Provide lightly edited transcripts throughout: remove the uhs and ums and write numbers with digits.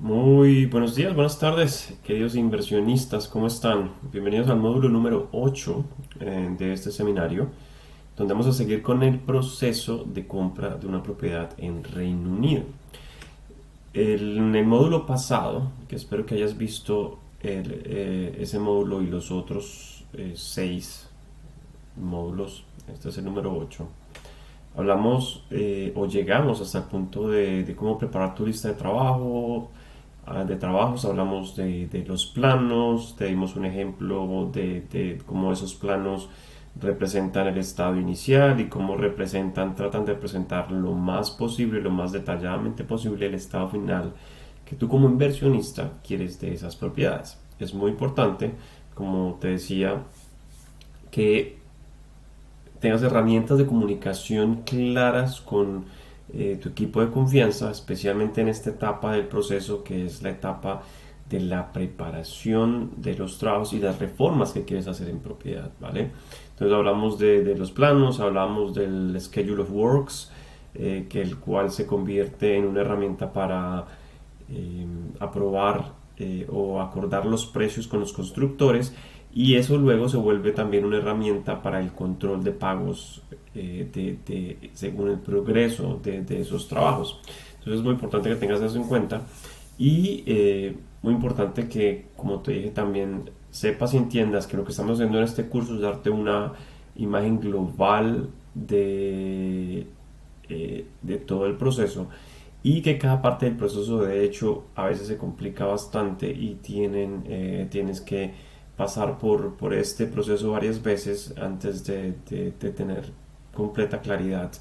Muy buenos días, buenas tardes, queridos inversionistas, ¿cómo están? Bienvenidos al módulo número 8 de este seminario, donde vamos a seguir con el proceso de compra de una propiedad en Reino Unido. En el módulo pasado, que espero que hayas visto ese módulo y los otros 6 módulos, este es el número 8. Hablamos o llegamos hasta el punto de cómo preparar tu lista de trabajo, de trabajos, hablamos de los planos, te dimos un ejemplo de cómo esos planos representan el estado inicial y cómo tratan de representar lo más posible, lo más detalladamente posible el estado final que tú como inversionista quieres de esas propiedades. Es muy importante, como te decía, que tengas herramientas de comunicación claras con tu equipo de confianza, especialmente en esta etapa del proceso que es la etapa de la preparación de los trabajos y las reformas que quieres hacer en propiedad, ¿vale? Entonces hablamos de los planos, hablamos del Schedule of Works, que el cual se convierte en una herramienta para eh, aprobar o acordar los precios con los constructores, y eso luego se vuelve también una herramienta para el control de pagos según el progreso de esos trabajos. Entonces es muy importante que tengas eso en cuenta y muy importante que, como te dije, también sepas y entiendas que lo que estamos haciendo en este curso es darte una imagen global de todo el proceso, y que cada parte del proceso de hecho a veces se complica bastante y tienes que pasar por este proceso varias veces antes de tener completa claridad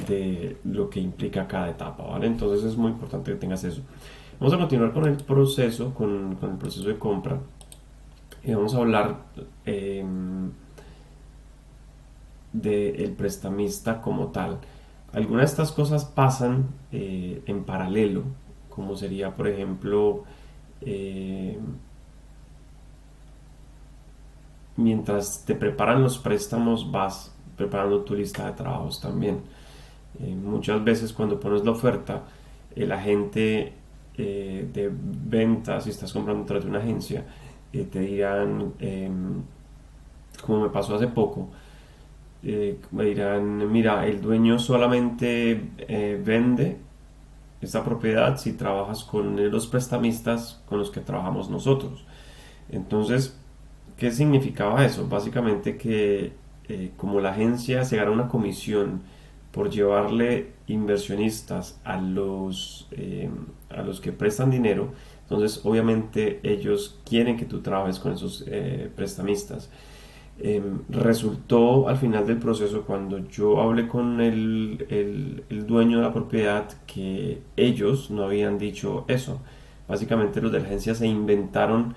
de lo que implica cada etapa, ¿vale? Entonces es muy importante que tengas eso. Vamos a continuar con el proceso, con el proceso de compra, y vamos a hablar eh, del prestamista como tal. Algunas de estas cosas pasan en paralelo, como sería, por ejemplo, eh, mientras te preparan los préstamos, vas preparando tu lista de trabajos también. Muchas veces cuando pones la oferta, el agente de ventas, si estás comprando a través de una agencia, te dirán, como me pasó hace poco, me dirán, mira, el dueño solamente vende esta propiedad si trabajas con los prestamistas con los que trabajamos nosotros. Entonces, ¿qué significaba eso? Básicamente que como la agencia se gana una comisión por llevarle inversionistas a los que prestan dinero, entonces obviamente ellos quieren que tú trabajes con esos prestamistas. Resultó al final del proceso, cuando yo hablé con el dueño de la propiedad, que ellos no habían dicho eso. Básicamente los de la agencia se inventaron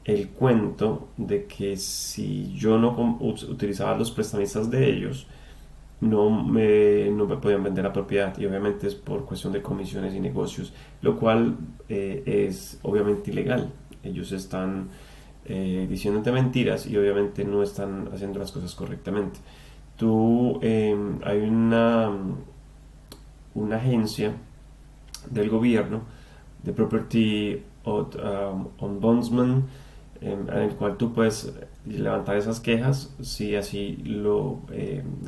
el cuento de que si yo no utilizaba los prestamistas de ellos, no me podían vender la propiedad, y obviamente es por cuestión de comisiones y negocios, lo cual es obviamente ilegal. Ellos están diciéndote mentiras y obviamente no están haciendo las cosas correctamente. Hay una agencia del gobierno de Property Ombudsman, en el cual tú puedes levantar esas quejas si así lo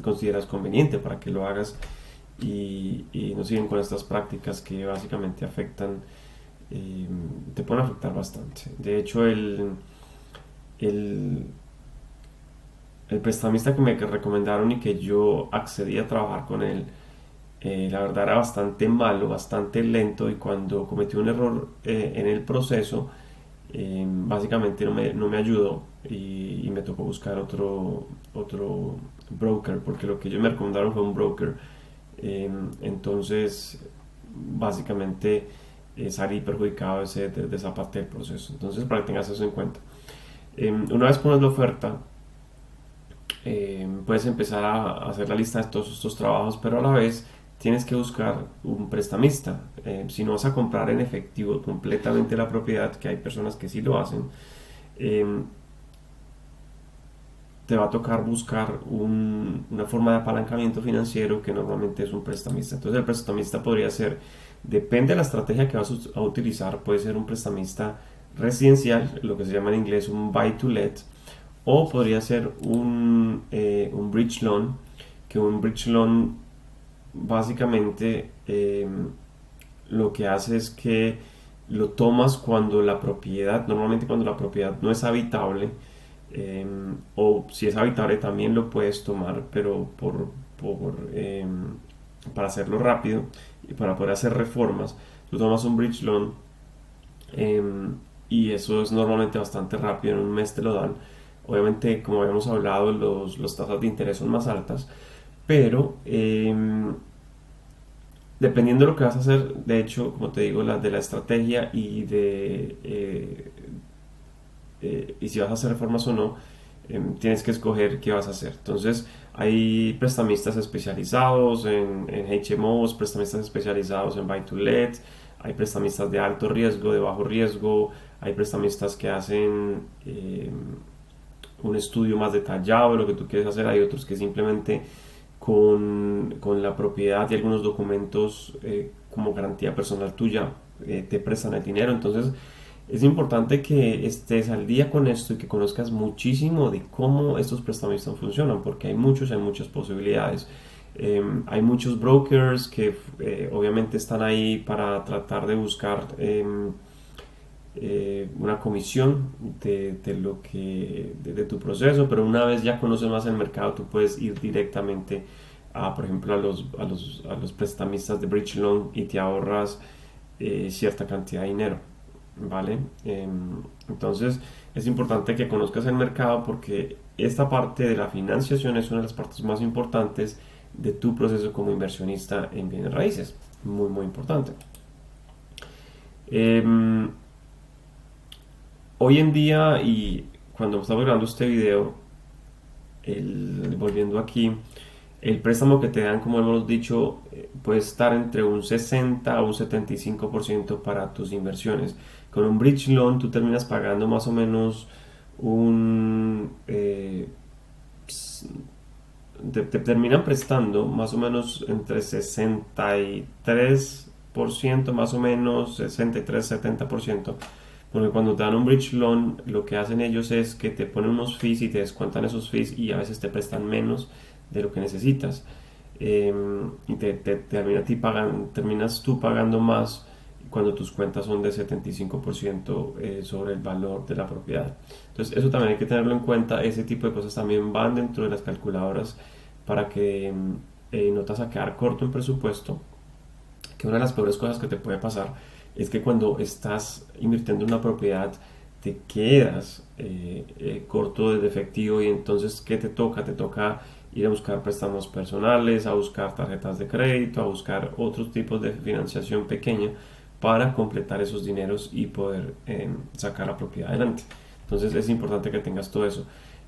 consideras conveniente para que lo hagas, y no siguen con estas prácticas que básicamente te pueden afectar bastante. De hecho, el, el prestamista que me recomendaron y que yo accedí a trabajar con él, la verdad era bastante malo, bastante lento, y cuando cometí un error en el proceso, básicamente no me ayudó, y me tocó buscar otro broker, porque lo que ellos me recomendaron fue un broker. Entonces, básicamente salí perjudicado de esa parte del proceso. Entonces, para que tengas eso en cuenta. Una vez pones la oferta, puedes empezar a hacer la lista de todos estos trabajos, pero a la vez tienes que buscar un prestamista. Si no vas a comprar en efectivo completamente la propiedad, que hay personas que sí lo hacen, eh, te va a tocar buscar una forma de apalancamiento financiero, que normalmente es un prestamista. Entonces el prestamista podría ser Depende de la estrategia que vas a utilizar. Puede ser un prestamista residencial, lo que se llama en inglés un buy to let, o podría ser un bridge loan, que un bridge loan básicamente lo que hace es que lo tomas cuando la propiedad, normalmente cuando la propiedad no es habitable, o si es habitable también lo puedes tomar, pero para hacerlo rápido y para poder hacer reformas, tú tomas un bridge loan, y eso es normalmente bastante rápido, en un mes te lo dan. Obviamente, como habíamos hablado, los tasas de interés son más altas, pero dependiendo de lo que vas a hacer, de hecho, como te digo, de la estrategia y si vas a hacer reformas o no, tienes que escoger qué vas a hacer. Entonces, hay prestamistas especializados en HMOs, prestamistas especializados en Buy to Let, hay prestamistas de alto riesgo, de bajo riesgo, hay prestamistas que hacen un estudio más detallado de lo que tú quieres hacer, hay otros que simplemente con la propiedad y algunos documentos como garantía personal tuya te prestan el dinero. Entonces, es importante que estés al día con esto y que conozcas muchísimo de cómo estos prestamistas funcionan, porque hay muchas posibilidades. Hay muchos brokers que obviamente están ahí para tratar de buscar una comisión de tu proceso, pero una vez ya conoces más el mercado, tú puedes ir directamente por ejemplo, a los prestamistas de Bridge Loan y te ahorras cierta cantidad de dinero. ¿Vale? Entonces es importante que conozcas el mercado porque esta parte de la financiación es una de las partes más importantes de tu proceso como inversionista en bienes raíces. Muy, muy importante. Eh, Hoy en día y cuando estamos grabando este video, volviendo aquí, el préstamo que te dan, como hemos dicho, puede estar entre un 60 a un 75% para tus inversiones. Con un bridge loan tú terminas pagando más o menos un... te terminan prestando más o menos entre 63% más o menos, 63-70%. Porque cuando te dan un bridge loan, lo que hacen ellos es que te ponen unos fees y te descuentan esos fees y a veces te prestan menos de lo que necesitas. Y terminas tú pagando más cuando tus cuentas son de 75% sobre el valor de la propiedad. Entonces eso también hay que tenerlo en cuenta. Ese tipo de cosas también van dentro de las calculadoras para que no te vas a quedar corto en presupuesto, que una de las peores cosas que te puede pasar es que cuando estás invirtiendo en una propiedad te quedas corto de efectivo y entonces ¿qué te toca? Te toca ir a buscar préstamos personales, a buscar tarjetas de crédito, a buscar otros tipos de financiación pequeña para completar esos dineros y poder sacar la propiedad adelante. Entonces es importante que tengas todo eso.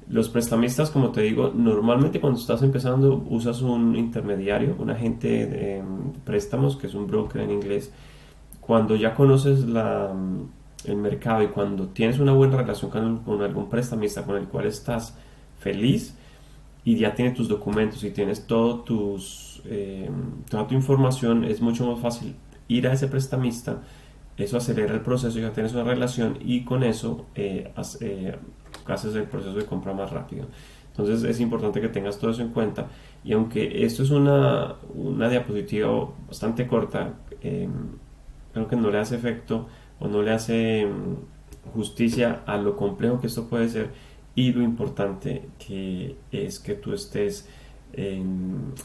Los prestamistas, como te digo, normalmente cuando estás empezando usas un intermediario, un agente de préstamos, que es un broker en inglés. Cuando ya conoces el mercado y cuando tienes una buena relación con algún prestamista con el cual estás feliz y ya tienes tus documentos y tienes toda tu información, es mucho más fácil ir a ese prestamista. Eso acelera el proceso, ya tienes una relación y con eso haces el proceso de compra más rápido. Entonces es importante que tengas todo eso en cuenta. Y aunque esto es una diapositiva bastante corta, creo que no le hace efecto o no le hace justicia a lo complejo que esto puede ser y lo importante que es que tú estés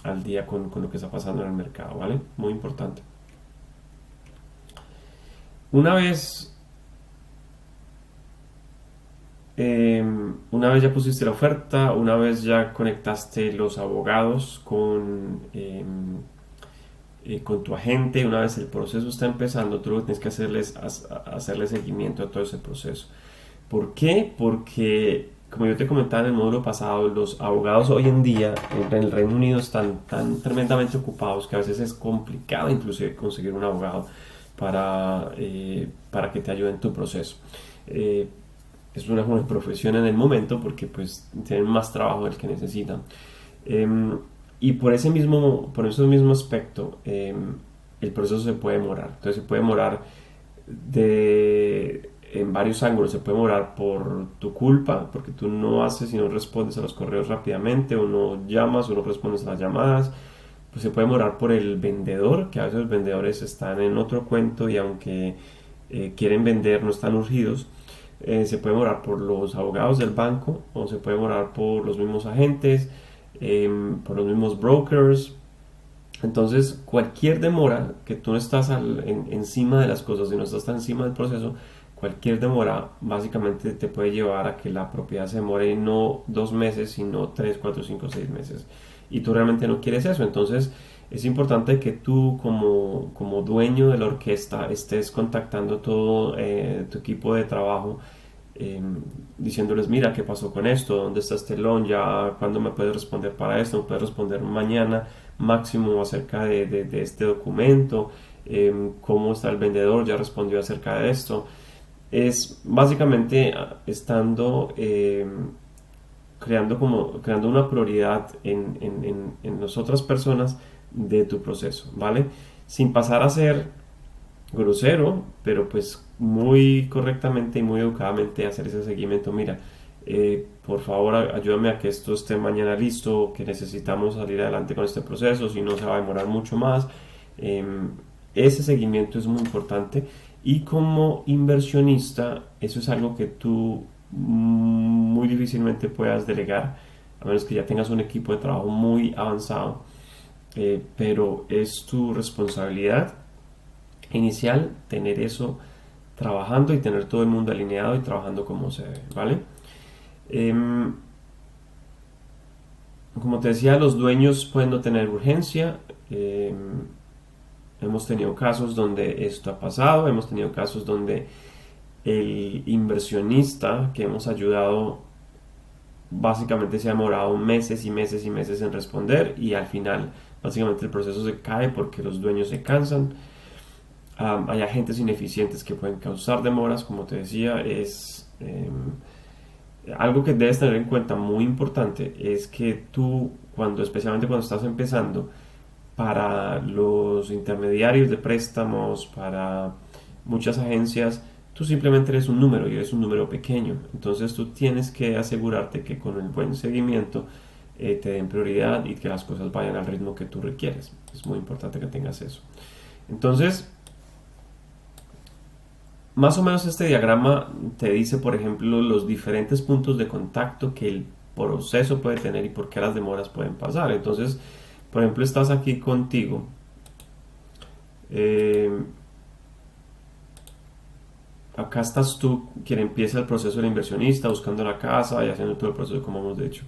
al día con lo que está pasando en el mercado, ¿vale? Muy importante. Una vez, una vez ya pusiste la oferta, una vez ya conectaste los abogados con tu agente, una vez el proceso está empezando, tú lo que tienes que hacerle seguimiento a todo ese proceso. ¿Por qué? Porque, como yo te comentaba en el módulo pasado, los abogados hoy en día en el Reino Unido están tan tremendamente ocupados que a veces es complicado inclusive conseguir un abogado para que te ayude en tu proceso. Eh, es una buena profesión en el momento porque pues tienen más trabajo del que necesitan. Y por ese mismo aspecto, el proceso se puede demorar. Entonces se puede demorar en varios ángulos. Se puede demorar por tu culpa, porque tú no haces y no respondes a los correos rápidamente, o no llamas o no respondes a las llamadas. Pues se puede demorar por el vendedor, que a veces los vendedores están en otro cuento y aunque quieren vender no están urgidos. Se puede demorar por los abogados del banco, o se puede demorar por los mismos agentes, por los mismos brokers. Entonces, cualquier demora que tú no estás encima de las cosas y no estás tan encima del proceso, cualquier demora básicamente te puede llevar a que la propiedad se demore no 2 meses, sino 3, 4, 5, 6 meses. Y tú realmente no quieres eso. Entonces, es importante que tú como dueño de la orquesta estés contactando todo tu equipo de trabajo, eh, diciéndoles, mira, ¿qué pasó con esto? ¿Dónde está este loan? ¿Ya cuándo me puedes responder para esto? ¿Me puedes responder mañana máximo acerca de este documento? ¿Cómo está el vendedor? ¿Ya respondió acerca de esto? Es básicamente estando creando una prioridad en las otras personas de tu proceso, ¿vale? Sin pasar a ser grosero, pero pues muy correctamente y muy educadamente hacer ese seguimiento. Mira, por favor ayúdame a que esto esté mañana listo, que necesitamos salir adelante con este proceso, si no se va a demorar mucho más. Eh, Ese seguimiento es muy importante y como inversionista eso es algo que tú muy difícilmente puedas delegar, a menos que ya tengas un equipo de trabajo muy avanzado, pero es tu responsabilidad inicial tener eso trabajando y tener todo el mundo alineado y trabajando como se debe, ¿vale? Em, Como te decía, los dueños pueden no tener urgencia. Hemos tenido casos donde esto ha pasado, hemos tenido casos donde el inversionista que hemos ayudado básicamente se ha demorado meses y meses y meses en responder y al final básicamente el proceso se cae porque los dueños se cansan. Hay agentes ineficientes que pueden causar demoras, como te decía, es algo que debes tener en cuenta muy importante es que tú, especialmente cuando estás empezando, para los intermediarios de préstamos, para muchas agencias, tú simplemente eres un número y eres un número pequeño. Entonces tú tienes que asegurarte que con el buen seguimiento te den prioridad y que las cosas vayan al ritmo que tú requieres. Es muy importante que tengas eso. Entonces, más o menos este diagrama te dice, por ejemplo, los diferentes puntos de contacto que el proceso puede tener y por qué las demoras pueden pasar. Entonces, por ejemplo, estás aquí contigo. Eh, Acá estás tú, quien empieza el proceso del inversionista, buscando la casa y haciendo todo el proceso como hemos dicho.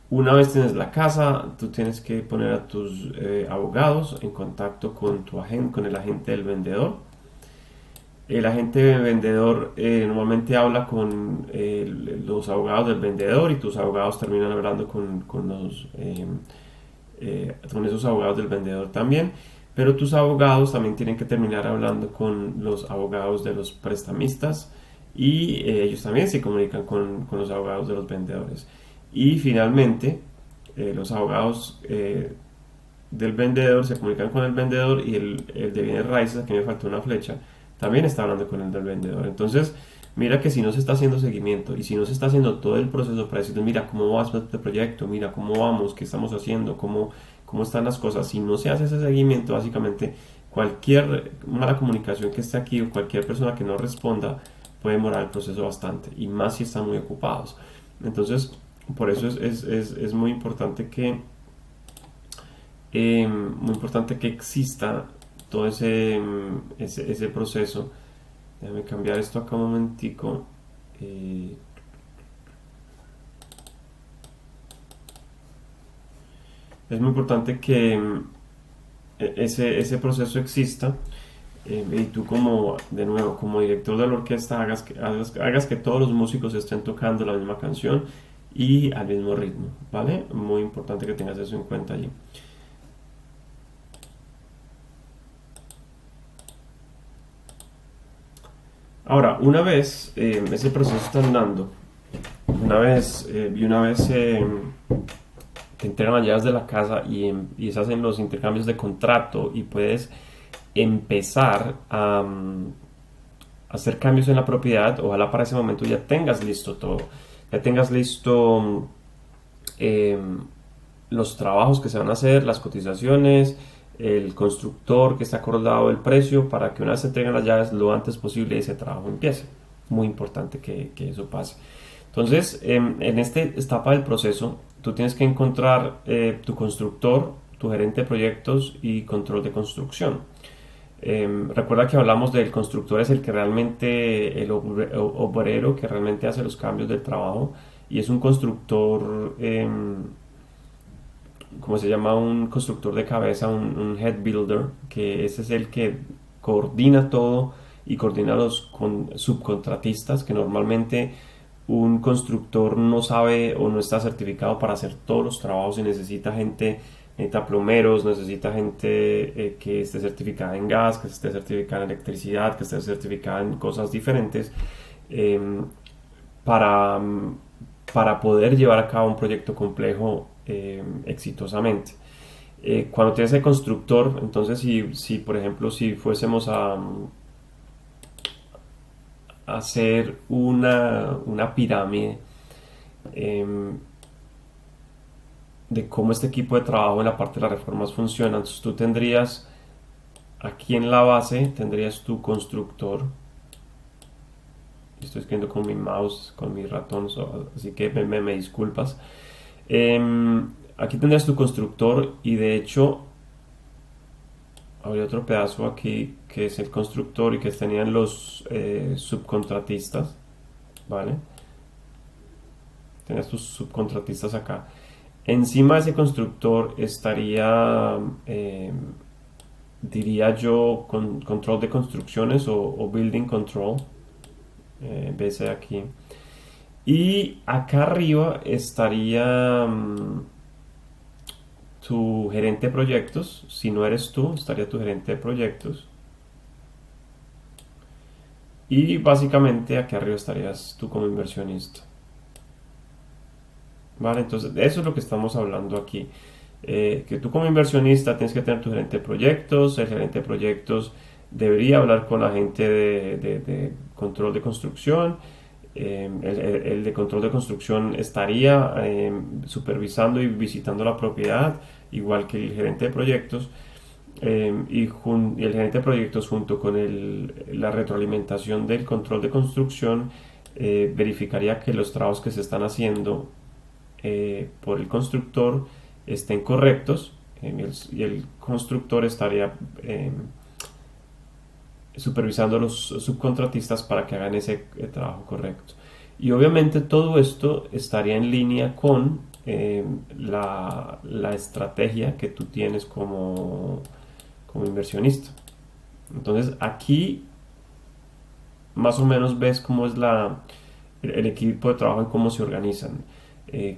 Una vez tienes la casa, tú tienes que poner a tus abogados en contacto con tu agente, con el agente del vendedor. El agente vendedor normalmente habla con los abogados del vendedor y tus abogados terminan hablando con esos abogados del vendedor también. Pero tus abogados también tienen que terminar hablando con los abogados de los prestamistas y ellos también se comunican con los abogados de los vendedores. Y finalmente, los abogados del vendedor se comunican con el vendedor y el de bienes raíces, aquí me faltó una flecha, también está hablando con el del vendedor. Entonces, mira que si no se está haciendo seguimiento y si no se está haciendo todo el proceso para decirles, mira cómo va este proyecto, mira cómo vamos, qué estamos haciendo, cómo están las cosas, si no se hace ese seguimiento, básicamente cualquier mala comunicación que esté aquí o cualquier persona que no responda puede demorar el proceso bastante y más si están muy ocupados. Entonces, por eso es muy importante que exista todo ese proceso. Déjame cambiar esto acá un momentico. Es muy importante que ese proceso exista y tú de nuevo, como director de la orquesta hagas que todos los músicos estén tocando la misma canción y al mismo ritmo, ¿vale? Muy importante que tengas eso en cuenta allí. Ahora, una vez ese proceso está andando, una vez te entregan las llaves de la casa y se hacen los intercambios de contrato y puedes empezar a hacer cambios en la propiedad. Ojalá para ese momento ya tengas listo todo, ya tengas listo eh, los trabajos que se van a hacer, las cotizaciones, el constructor que está acordado el precio, para que una vez se entreguen las llaves lo antes posible ese trabajo empiece. Muy importante que eso pase. Entonces, en esta etapa del proceso, tú tienes que encontrar tu constructor, tu gerente de proyectos y control de construcción. Recuerda que hablamos del constructor, es el que realmente, el obrero que realmente hace los cambios del trabajo, y es un constructor, ¿cómo se llama? Un constructor de cabeza, un head builder, que ese es el que coordina todo y coordina a los subcontratistas, que normalmente un constructor no sabe o no está certificado para hacer todos los trabajos y necesita gente, necesita plomeros, necesita gente que esté certificada en gas, que esté certificada en electricidad, que esté certificada en cosas diferentes, eh, para, para poder llevar a cabo un proyecto complejo exitosamente. Cuando tienes el constructor, entonces si por ejemplo si fuésemos a hacer una pirámide eh, de cómo este equipo de trabajo en la parte de las reformas funciona, entonces tú tendrías aquí en la base, tendrías tu constructor. Estoy escribiendo con mi mouse, con mi ratón, así que me disculpas. Aquí tendrías tu constructor y de hecho habría otro pedazo aquí que es el constructor y que tenían los subcontratistas, ¿vale? Tenías tus subcontratistas acá. Encima de ese constructor estaría, diría yo, con control de construcciones o building control, ves aquí. Y acá arriba estaría tu gerente de proyectos. Si no eres tú, estaría tu gerente de proyectos. Y básicamente aquí arriba estarías tú como inversionista. ¿Vale? Entonces, eso es lo que estamos hablando aquí. Que tú como inversionista tienes que tener tu gerente de proyectos. El gerente de proyectos debería hablar con la gente de control de construcción. El de control de construcción estaría supervisando y visitando la propiedad, igual que el gerente de proyectos. Y el gerente de proyectos junto con la retroalimentación del control de construcción verificaría que los trabajos que se están haciendo por el constructor estén correctos, y el constructor estaría supervisando a los subcontratistas para que hagan ese trabajo correcto. Y obviamente todo esto estaría en línea con la estrategia que tú tienes como inversionista. Entonces aquí más o menos ves cómo es el equipo de trabajo y cómo se organizan.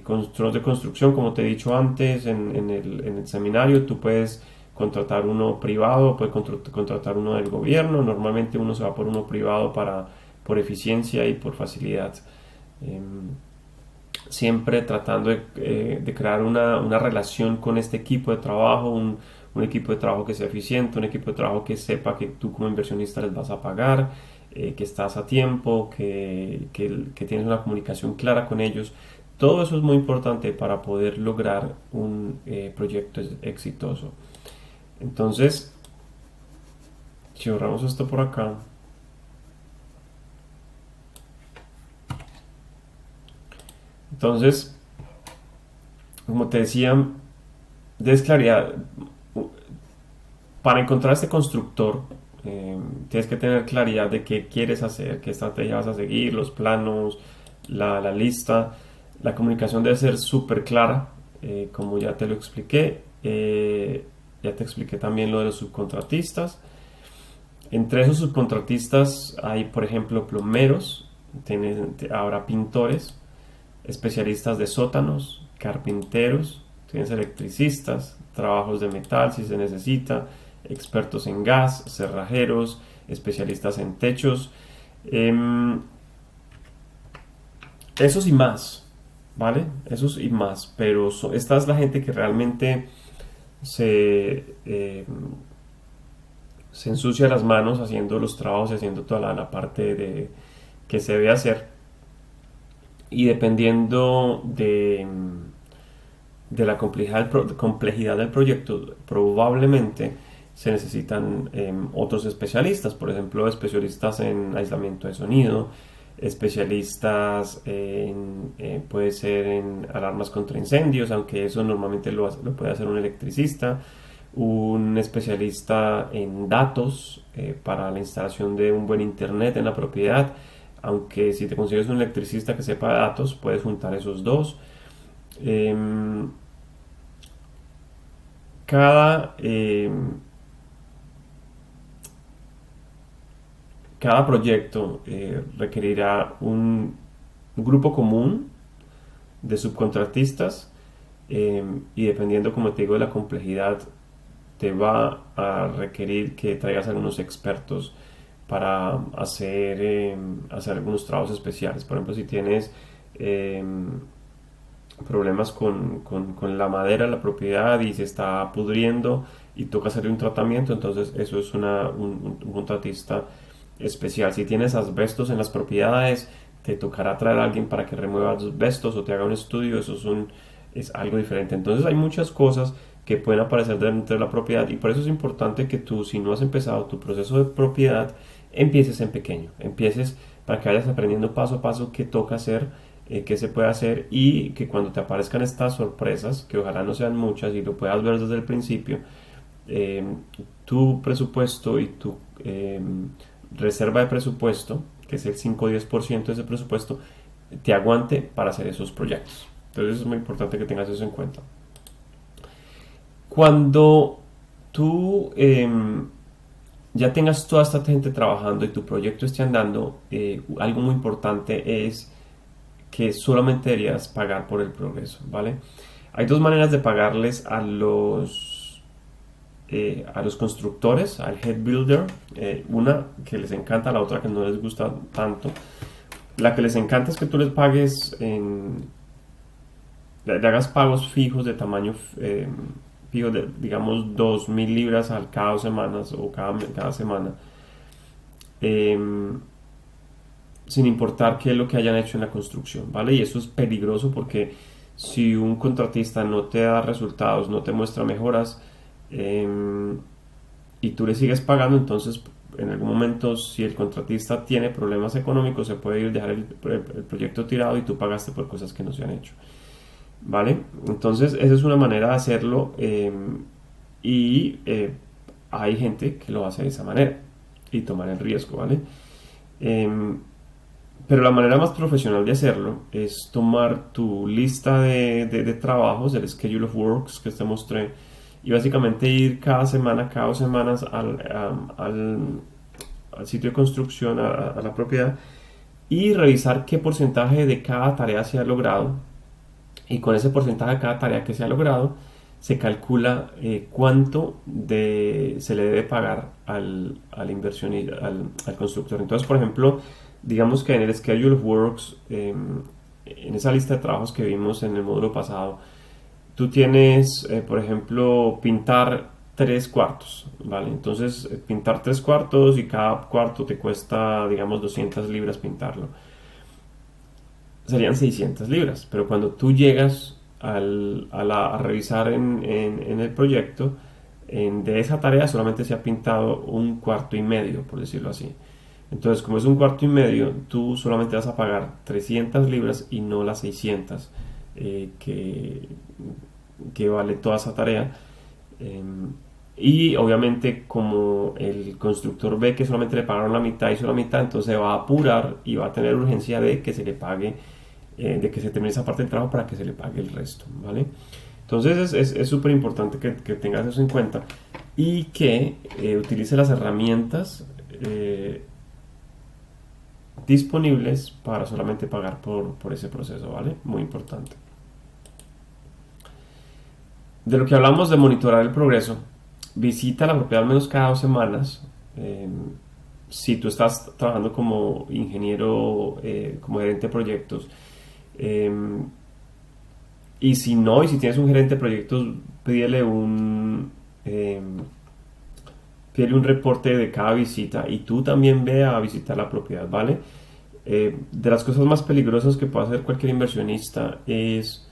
Control de construcción, como te he dicho antes en el seminario, tú puedes contratar uno privado, puedes contratar uno del gobierno. Normalmente uno se va por uno privado por eficiencia y por facilidad. Siempre tratando de crear una relación con este equipo de trabajo, un equipo de trabajo que sea eficiente, un equipo de trabajo que sepa que tú como inversionista les vas a pagar, que estás a tiempo, que tienes una comunicación clara con ellos. Todo eso es muy importante para poder lograr un proyecto exitoso. Entonces, si borramos esto por acá, entonces, como te decía, des claridad. Para encontrar este constructor, tienes que tener claridad de qué quieres hacer, qué estrategia vas a seguir, los planos, la lista. La comunicación debe ser súper clara, como ya te lo expliqué. Ya te expliqué también lo de los subcontratistas. Entre esos subcontratistas hay, por ejemplo, plomeros, habrá pintores, especialistas de sótanos, carpinteros, tienes electricistas, trabajos de metal si se necesita, expertos en gas, cerrajeros, especialistas en techos, esos y más, ¿vale? Esos y más, pero esta es la gente que realmente se se ensucia las manos haciendo los trabajos y haciendo toda la parte que se debe hacer. Y dependiendo de la complejidad del proyecto, probablemente se necesitan otros especialistas, por ejemplo, especialistas en aislamiento de sonido, especialistas puede ser en alarmas contra incendios, aunque eso normalmente lo puede hacer un electricista, un especialista en datos para la instalación de un buen internet en la propiedad, aunque si te consigues un electricista que sepa de datos, puedes juntar esos dos. Eh, cada, eh, cada proyecto requerirá un grupo común de subcontratistas y dependiendo, como te digo, de la complejidad, te va a requerir que traigas algunos expertos para hacer algunos trabajos especiales. Por ejemplo, si tienes eh, problemas con la madera, la propiedad y se está pudriendo y toca hacerle un tratamiento, entonces eso es un contratista especial. Si tienes asbestos en las propiedades, te tocará traer a alguien para que remueva asbestos o te haga un estudio, es algo diferente. Entonces hay muchas cosas que pueden aparecer dentro de la propiedad y por eso es importante que tú, si no has empezado tu proceso de propiedad, empieces en pequeño, empieces para que vayas aprendiendo paso a paso qué toca hacer, qué se puede hacer y que cuando te aparezcan estas sorpresas, que ojalá no sean muchas y lo puedas ver desde el principio, eh, tu presupuesto y tu reserva de presupuesto, que es el 5 o 10% de ese presupuesto, te aguante para hacer esos proyectos. Entonces es muy importante que tengas eso en cuenta. Cuando tú ya tengas toda esta gente trabajando y tu proyecto esté andando, algo muy importante es que solamente deberías pagar por el progreso, ¿vale? Hay dos maneras de pagarles a los constructores, al head builder, una que les encanta, la otra que no les gusta tanto. La que les encanta es que tú les pagues le hagas pagos fijos de tamaño fijo de, digamos, 2.000 libras al cada 2 semanas o cada semana. Eh, Sin importar qué es lo que hayan hecho en la construcción, ¿vale? Y eso es peligroso porque si un contratista no te da resultados, no te muestra mejoras y tú le sigues pagando, entonces en algún momento si el contratista tiene problemas económicos se puede ir dejar el proyecto tirado y tú pagaste por cosas que no se han hecho, ¿vale? Entonces esa es una manera de hacerlo y hay gente que lo hace de esa manera y tomar el riesgo, ¿vale? Em, pero la manera más profesional de hacerlo es tomar tu lista de trabajos, el Schedule of Works que te mostré, y básicamente ir cada semana, cada 2 semanas al sitio de construcción, a la propiedad, y revisar qué porcentaje de cada tarea se ha logrado. Y con ese porcentaje de cada tarea que se ha logrado, se calcula cuánto se le debe pagar al inversionista, al constructor. Entonces, por ejemplo, digamos que en el Schedule of Works, en esa lista de trabajos que vimos en el módulo pasado, tú tienes, por ejemplo, pintar 3 cuartos, ¿vale? Entonces, pintar 3 cuartos y cada cuarto te cuesta, digamos, 200 libras pintarlo. Serían 600 libras, pero cuando tú llegas a revisar en el proyecto, de esa tarea solamente se ha pintado 1 cuarto y medio, por decirlo así. Entonces, como es 1 cuarto y medio, tú solamente vas a pagar 300 libras y no las 600 que vale toda esa tarea. Eh, y obviamente como el constructor ve que solamente le pagaron la mitad y solo la mitad, entonces va a apurar y va a tener urgencia de que se le pague, de que se termine esa parte del trabajo para que se le pague el resto, ¿vale? Entonces es súper importante que tengas eso en cuenta y que utilice las herramientas disponibles para solamente pagar por ese proceso, ¿vale? Muy importante. De lo que hablamos de monitorar el progreso, visita la propiedad al menos cada 2 semanas. Si tú estás trabajando como ingeniero, como gerente de proyectos, eh, y si no, y si tienes un gerente de proyectos, pídele pídele un reporte de cada visita y tú también ve a visitar la propiedad, ¿vale? De las cosas más peligrosas que puede hacer cualquier inversionista es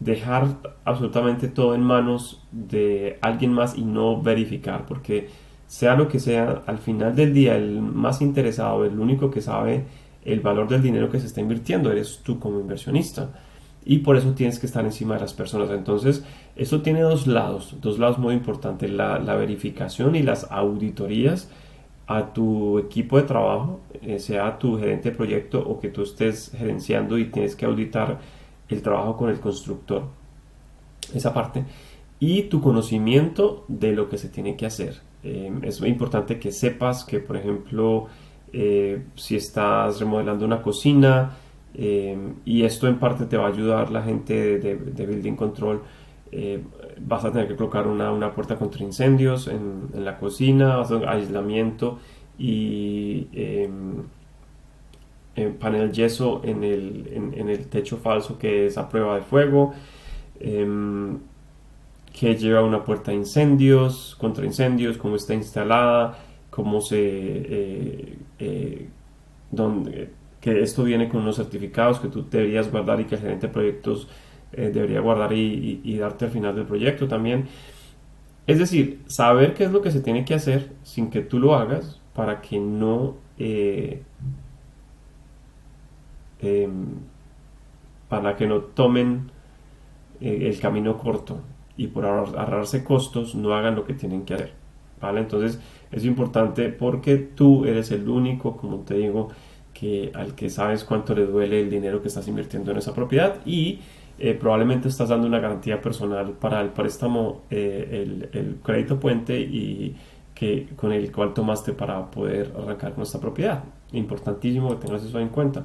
dejar absolutamente todo en manos de alguien más y no verificar, porque sea lo que sea, al final del día el más interesado, el único que sabe el valor del dinero que se está invirtiendo, eres tú como inversionista. Y por eso tienes que estar encima de las personas. Entonces, eso tiene dos lados muy importantes, la verificación y las auditorías a tu equipo de trabajo, sea tu gerente de proyecto o que tú estés gerenciando y tienes que auditar el trabajo con el constructor, esa parte, y tu conocimiento de lo que se tiene que hacer. Es muy importante que sepas que, por ejemplo, si estás remodelando una cocina, y esto en parte te va a ayudar la gente de Building Control, vas a tener que colocar una puerta contra incendios en la cocina, vas a hacer aislamiento y panel yeso en el techo falso que es a prueba de fuego, em, que lleva una puerta de incendios, contra incendios, cómo está instalada, cómo donde, que esto viene con unos certificados que tú deberías guardar y que el gerente de proyectos debería guardar y darte al final del proyecto también. Es decir, saber qué es lo que se tiene que hacer sin que tú lo hagas para que no eh, para que no tomen el camino corto y por ahorrarse costos no hagan lo que tienen que hacer, ¿vale? Entonces es importante porque tú eres el único, como te digo, que al que sabes cuánto le duele el dinero que estás invirtiendo en esa propiedad y probablemente estás dando una garantía personal para el préstamo, el crédito puente y que, con el cual tomaste para poder arrancar con esta propiedad. Importantísimo que tengas eso en cuenta.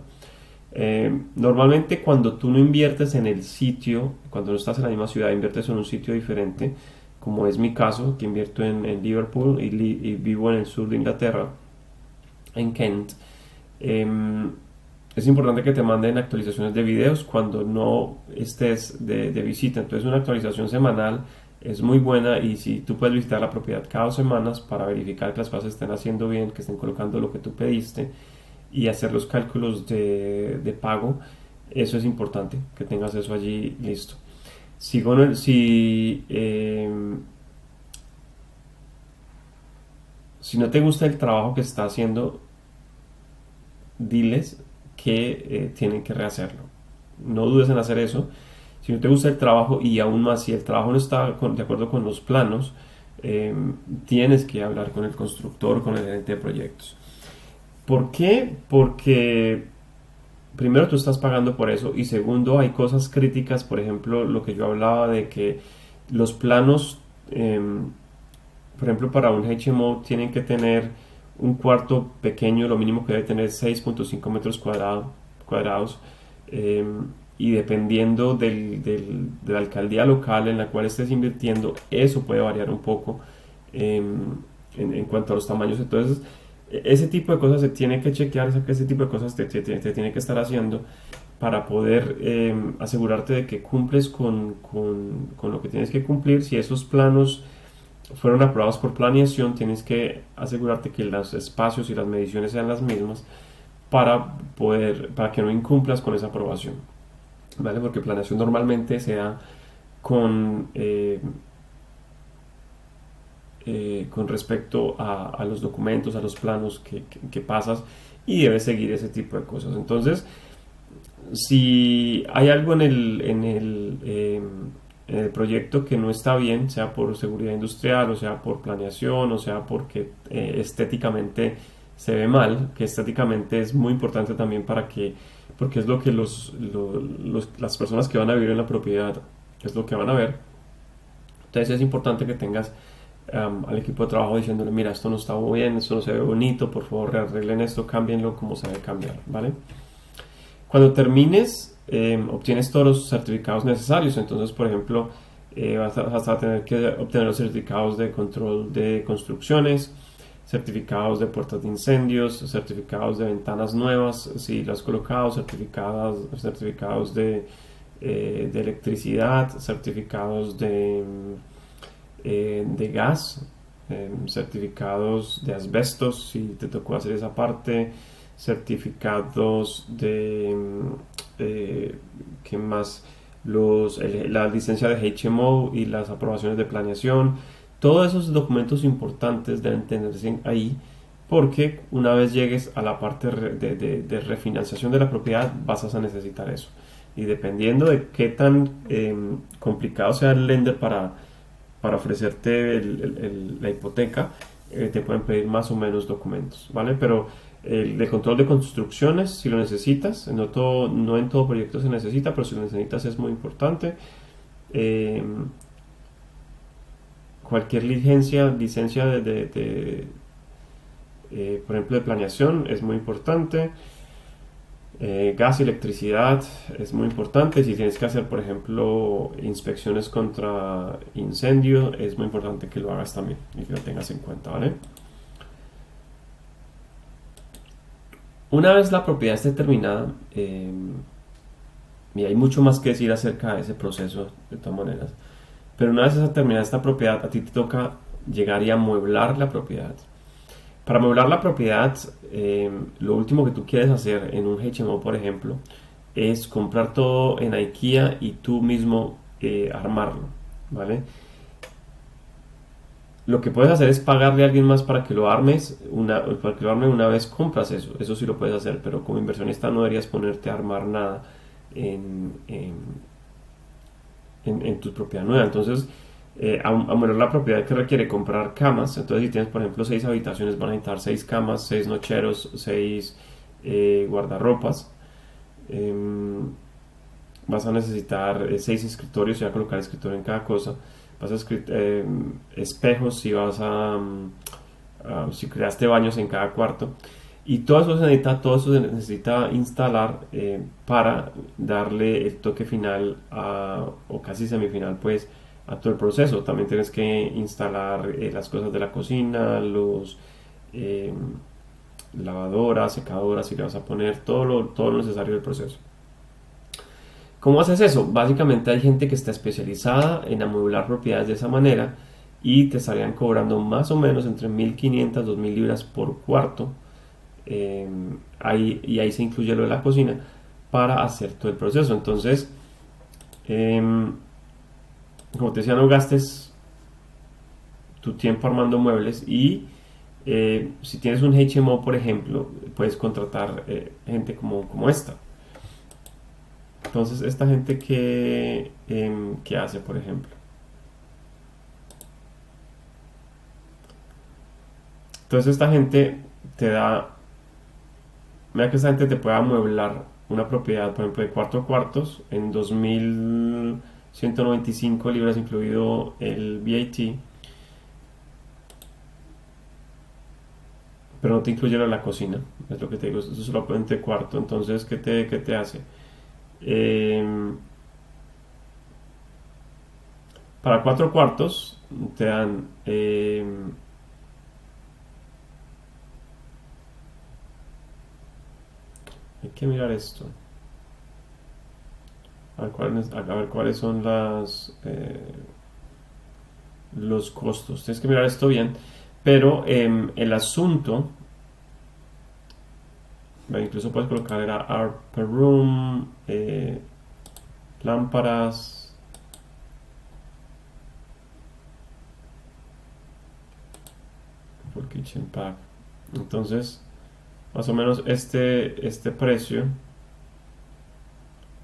Normalmente cuando tú no inviertes en el sitio, cuando no estás en la misma ciudad, inviertes en un sitio diferente, como es mi caso, que invierto en Liverpool y vivo en el sur de Inglaterra, en Kent. Es importante que te manden actualizaciones de videos cuando no estés de visita. Entonces una actualización semanal es muy buena y si tú puedes visitar la propiedad cada 2 semanas para verificar que las cosas estén haciendo bien, que estén colocando lo que tú pediste y hacer los cálculos de pago, eso es importante, que tengas eso allí listo. Si no te gusta el trabajo que está haciendo, diles que tienen que rehacerlo. No dudes en hacer eso. Si no te gusta el trabajo y aún más si el trabajo no está de acuerdo con los planos, eh, tienes que hablar con el constructor, con el gerente de proyectos. ¿Por qué? Porque primero tú estás pagando por eso y segundo hay cosas críticas, por ejemplo lo que yo hablaba de que los planos, por ejemplo para un HMO tienen que tener un cuarto pequeño, lo mínimo que debe tener 6.5 metros cuadrados, eh, y dependiendo de la alcaldía local en la cual estés invirtiendo, eso puede variar un poco en cuanto a los tamaños. Entonces ese tipo de cosas se tiene que chequear, ese tipo de cosas te tiene que estar haciendo para poder asegurarte de que cumples con lo que tienes que cumplir. Si esos planos fueron aprobados por planeación, tienes que asegurarte que los espacios y las mediciones sean las mismas para que no incumplas con esa aprobación, ¿vale? Porque planeación normalmente se da con con respecto a los documentos, a los planos que pasas y debes seguir ese tipo de cosas. Entonces, si hay algo en el proyecto que no está bien, sea por seguridad industrial, o sea por planeación, o sea porque estéticamente se ve mal, que estéticamente es muy importante también porque es lo que las personas que van a vivir en la propiedad es lo que van a ver. Entonces es importante que tengas al equipo de trabajo diciéndole, mira, esto no está bien, esto no se ve bonito, por favor arreglen esto, cámbienlo como se debe cambiar, ¿vale? Cuando termines, obtienes todos los certificados necesarios. Entonces, por ejemplo, vas a tener que obtener los certificados de control de construcciones, certificados de puertas de incendios, certificados de ventanas nuevas, si las has colocado, certificados de electricidad, certificados de gas, certificados de asbestos, si te tocó hacer esa parte, certificados de, ¿qué más? La licencia de HMO y las aprobaciones de planeación. Todos esos documentos importantes deben tenerse ahí porque una vez llegues a la parte de refinanciación de la propiedad vas a necesitar eso. Y dependiendo de qué tan complicado sea el lender para ofrecerte la hipoteca, te pueden pedir más o menos documentos, ¿vale? Pero el de control de construcciones, si lo necesitas, no en todo proyecto se necesita, pero si lo necesitas es muy importante. Eh, Cualquier licencia por ejemplo, de planeación es muy importante. Gas y electricidad es muy importante. Si tienes que hacer, por ejemplo, inspecciones contra incendio, es muy importante que lo hagas también y que lo tengas en cuenta, ¿vale? Una vez la propiedad esté terminada, y hay mucho más que decir acerca de ese proceso, de todas maneras, pero una vez está terminada esta propiedad, a ti te toca llegar y amueblar la propiedad. Para amueblar la propiedad, lo último que tú quieres hacer en un HMO, por ejemplo, es comprar todo en IKEA y tú mismo armarlo, ¿vale? Lo que puedes hacer es pagarle a alguien más para que lo armes, para que lo arme una vez compras eso sí lo puedes hacer, pero como inversionista no deberías ponerte a armar nada en, en, en tu propiedad nueva. Entonces, amueblar la propiedad que requiere comprar camas, entonces si tienes por ejemplo 6 habitaciones, van a necesitar 6 camas, 6 nocheros, 6 guardarropas. Vas a necesitar 6 escritorios, y a colocar escritorio en cada cosa. Vas a espejos si vas si creaste baños en cada cuarto. Y todo eso se necesita instalar para darle el toque final o casi semifinal pues a todo el proceso. También tienes que instalar las cosas de la cocina, los eh, lavadoras, secadoras, si le vas a poner todo lo necesario del proceso. ¿Cómo haces eso? Básicamente hay gente que está especializada en amueblar propiedades de esa manera y te estarían cobrando más o menos entre 1.500 2.000 libras por cuarto. Y ahí se incluye lo de la cocina para hacer todo el proceso. Entonces, eh, como te decía, no gastes tu tiempo armando muebles y si tienes un HMO, por ejemplo, puedes contratar gente como esta. Entonces, esta gente que hace, por ejemplo. Entonces, esta gente te da, mira que esta gente te puede amueblar una propiedad, por ejemplo, de 4 cuartos en 2.195 libras, incluido el VAT, pero no te incluye lo de la cocina. Es lo que te digo, eso es solamente cuarto. Entonces, ¿qué te hace? Eh, para 4 cuartos te dan hay que mirar esto. A ver cuáles son los costos. Tienes que mirar esto bien. Pero el asunto, bueno, incluso puedes colocar era art per room, lámparas, por kitchen pack. Entonces, más o menos este precio,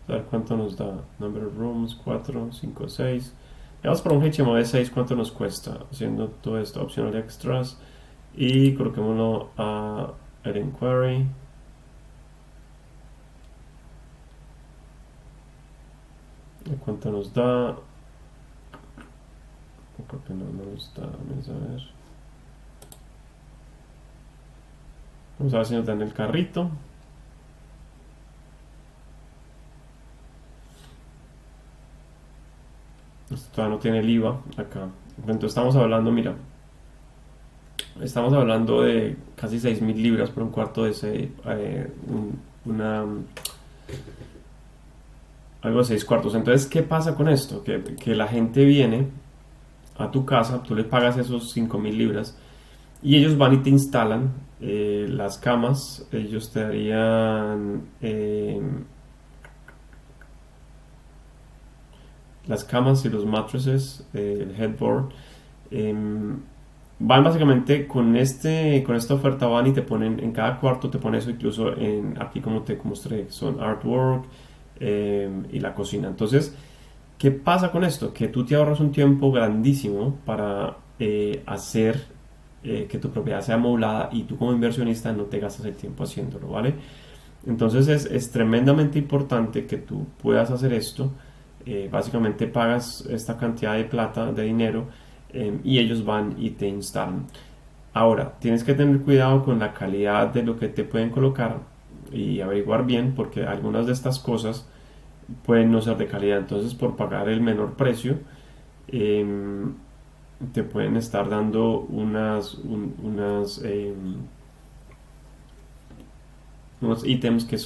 a ver cuánto nos da. Number of rooms, 4 5 6. Vamos por un HMO de 6, ¿cuánto nos cuesta? Haciendo todo esto, optional extras. Y coloquémoslo a el inquiry. ¿Cuánto nos da? Porque no nos da, vamos a ver. Vamos a ver si nos dan el carrito. Esto todavía no tiene el IVA acá. Entonces estamos hablando, mira, estamos hablando de casi 6.000 libras por un cuarto de una, algo de 6 cuartos. Entonces, ¿qué pasa con esto? Que la gente viene a tu casa, tú les pagas esos 5.000 libras y ellos van y te instalan las camas, ellos te darían las camas y los mattresses, el headboard. em, Van básicamente con esta oferta van y te ponen en cada cuarto, te ponen eso incluso en aquí como te mostré, son artwork y la cocina. Entonces, ¿qué pasa con esto? Que tú te ahorras un tiempo grandísimo para hacer que tu propiedad sea amoblada y tú como inversionista no te gastas el tiempo haciéndolo, ¿vale? Entonces es tremendamente importante que tú puedas hacer esto. Básicamente pagas esta cantidad de plata, de dinero, y ellos van y te instalan. Ahora, tienes que tener cuidado con la calidad de lo que te pueden colocar y averiguar bien porque algunas de estas cosas pueden no ser de calidad. Entonces, por pagar el menor precio, em, te pueden estar dando unos ítems que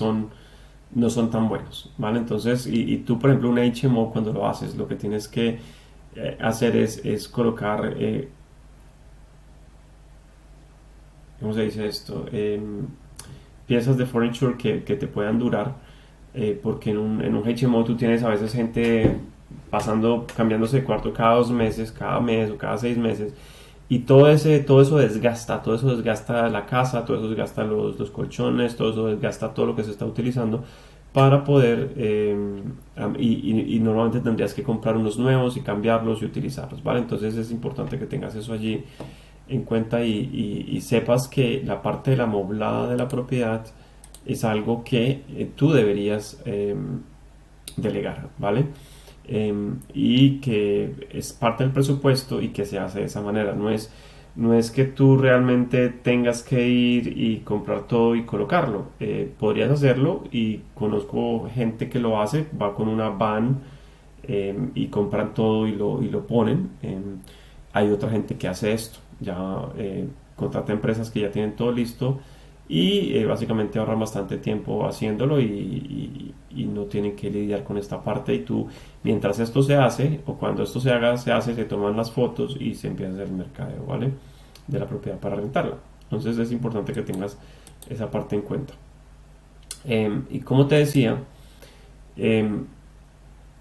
no son tan buenos, ¿vale? Entonces, y tú, por ejemplo, un HMO cuando lo haces, lo que tienes que hacer es colocar, ¿cómo se dice esto? Piezas de furniture que te puedan durar, porque en un HMO tú tienes a veces gente pasando, cambiándose de cuarto cada 2 meses, cada mes o cada 6 meses, y todo eso desgasta la casa, todo eso desgasta los colchones, todo eso desgasta todo lo que se está utilizando para poder, y normalmente tendrías que comprar unos nuevos y cambiarlos y utilizarlos, ¿vale? Entonces es importante que tengas eso allí en cuenta y sepas que la parte de la moblada de la propiedad es algo que tú deberías delegar, ¿vale? Y que es parte del presupuesto y que se hace de esa manera. No es que tú realmente tengas que ir y comprar todo y colocarlo. Podrías hacerlo y conozco gente que lo hace, va con una van y compran todo y lo ponen. Hay otra gente que hace esto, ya contrata empresas que ya tienen todo listo y básicamente ahorran bastante tiempo haciéndolo y no tienen que lidiar con esta parte y tú mientras esto se hace o cuando esto se haga se toman las fotos y se empieza a hacer el mercadeo, ¿vale? De la propiedad para rentarla. Entonces es importante que tengas esa parte en cuenta. Y como te decía, eh,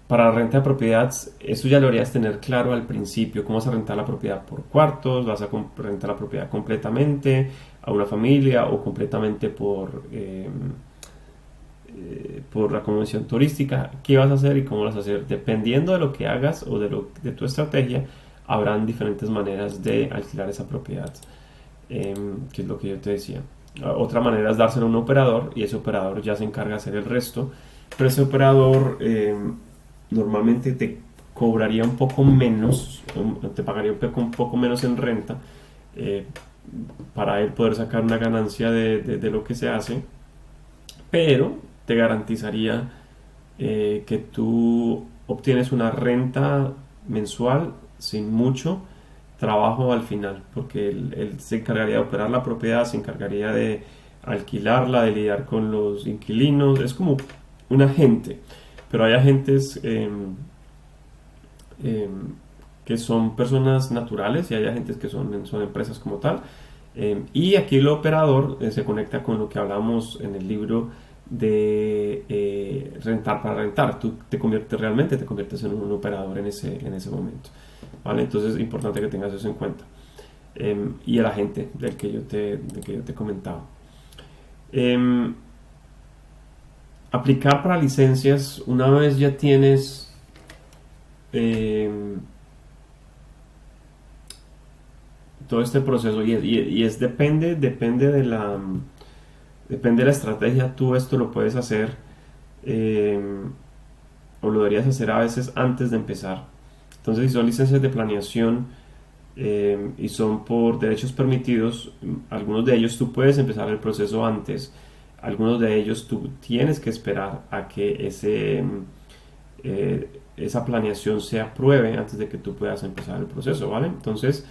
para la renta de propiedad, eso ya lo deberías tener claro al principio, cómo vas a rentar la propiedad por cuartos, vas a rentar la propiedad completamente a una familia o completamente por la convención turística, qué vas a hacer y cómo vas a hacer. Dependiendo de lo que hagas o de tu estrategia, habrán diferentes maneras de alquilar esa propiedad, que es lo que yo te decía. Otra manera es dárselo a un operador y ese operador ya se encarga de hacer el resto, pero ese operador normalmente te cobraría un poco menos, te pagaría un poco menos en renta eh, para él poder sacar una ganancia de lo que se hace, pero te garantizaría que tú obtienes una renta mensual sin mucho trabajo al final, porque él se encargaría de operar la propiedad, se encargaría de alquilarla, de lidiar con los inquilinos, es como un agente, pero hay agentes eh, que son personas naturales y hay agentes que son empresas como tal. Y aquí el operador se conecta con lo que hablamos en el libro de rentar para rentar. Tú realmente te conviertes en un operador en ese momento. ¿Vale? Entonces es importante que tengas eso en cuenta. Y el agente del que yo te comentaba. Em, Aplicar para licencias, una vez ya tienes todo este proceso depende de la estrategia, tú esto lo puedes hacer eh, o lo deberías hacer a veces antes de empezar. Entonces, si son licencias de planeación y son por derechos permitidos, algunos de ellos tú puedes empezar el proceso antes, algunos de ellos tú tienes que esperar a que esa planeación se apruebe antes de que tú puedas empezar el proceso, ¿vale? Entonces,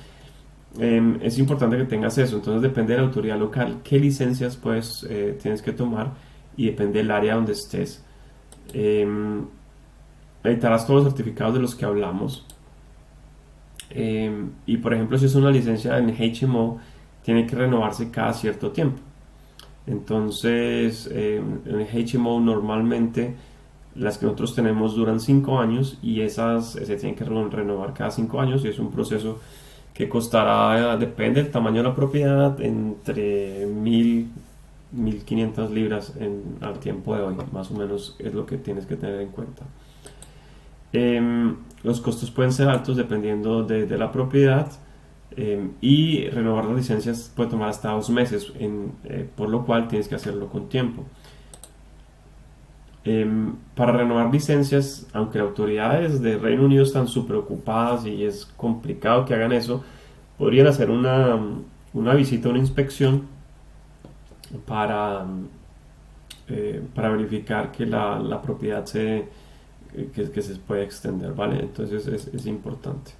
es importante que tengas eso. Entonces, depende de la autoridad local qué licencias pues tienes que tomar y depende del área donde estés. Eh, Editarás todos los certificados de los que hablamos. Y por ejemplo, si es una licencia en HMO, tiene que renovarse cada cierto tiempo. Entonces, en HMO normalmente las que nosotros tenemos duran 5 años y esas se tienen que renovar cada 5 años y es un proceso que costará, depende del tamaño de la propiedad, entre 1.000 1.500 libras al tiempo de hoy, más o menos es lo que tienes que tener en cuenta. Los costos pueden ser altos dependiendo de la propiedad, y renovar las licencias puede tomar hasta 2 meses, por lo cual tienes que hacerlo con tiempo. Para renovar licencias, aunque las autoridades de Reino Unido están súper ocupadas y es complicado que hagan eso, podrían hacer una visita, una inspección para verificar que la propiedad que se puede extender, ¿vale? Entonces es importante.